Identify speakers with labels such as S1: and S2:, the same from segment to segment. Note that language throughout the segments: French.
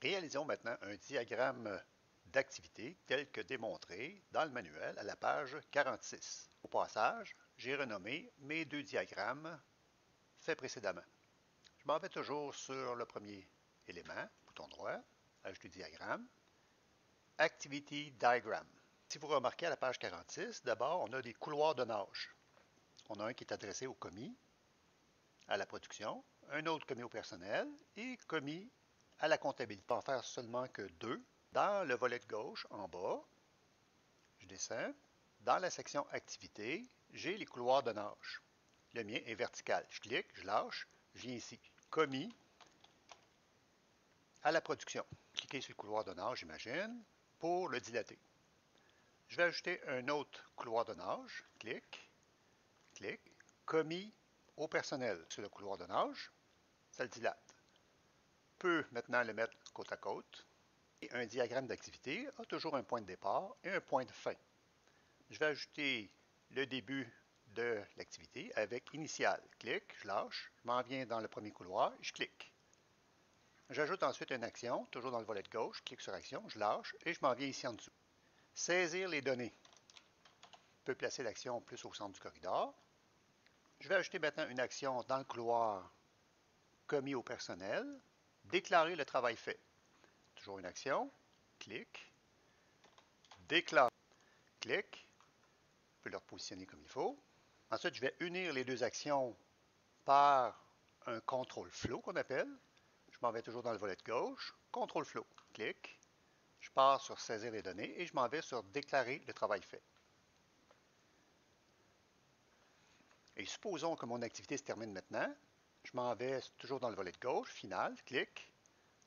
S1: Réalisons maintenant un diagramme d'activité tel que démontré dans le manuel à la page 46. Au passage, j'ai renommé mes deux diagrammes faits précédemment. Je m'en vais toujours sur le premier élément, bouton droit, ajouter diagramme, Activity Diagram. Si vous remarquez à la page 46, d'abord, on a des couloirs de nage. On a un qui est adressé au commis, à la production, un autre commis au personnel et commis à la comptabilité. On peut en faire seulement que deux. Dans le volet de gauche, en bas, je descends. Dans la section Activité, j'ai les couloirs de nage. Le mien est vertical. Je clique, je lâche, je viens ici. Commis à la production. Cliquez sur le couloir de nage, j'imagine, pour le dilater. Je vais ajouter un autre couloir de nage. Clique, clique. Commis au personnel sur le couloir de nage. Ça le dilate. Peut maintenant le mettre côte à côte. Et un diagramme d'activité a toujours un point de départ et un point de fin. Je vais ajouter le début de l'activité avec initial. Clique, je lâche, je m'en viens dans le premier couloir, je clique. J'ajoute ensuite une action, toujours dans le volet de gauche, clique sur action, je lâche et je m'en viens ici en dessous. Saisir les données. Je peux placer l'action plus au centre du corridor. Je vais ajouter maintenant une action dans le couloir commis au personnel. Déclarer le travail fait. Toujours une action. Clique. Déclare. Clique. Je peux le repositionner comme il faut. Ensuite, je vais unir les deux actions par un contrôle flow qu'on appelle. Je m'en vais toujours dans le volet de gauche. Contrôle flow. Clique. Je pars sur saisir les données et je m'en vais sur déclarer le travail fait. Et supposons que mon activité se termine maintenant. Je m'en vais toujours dans le volet de gauche, final, clique.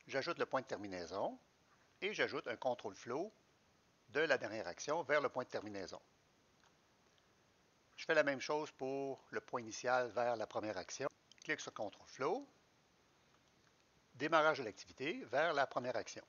S1: J'ajoute le point de terminaison et j'ajoute un contrôle flow de la dernière action vers le point de terminaison. Je fais la même chose pour le point initial vers la première action. Clique sur contrôle flow. Démarrage de l'activité vers la première action.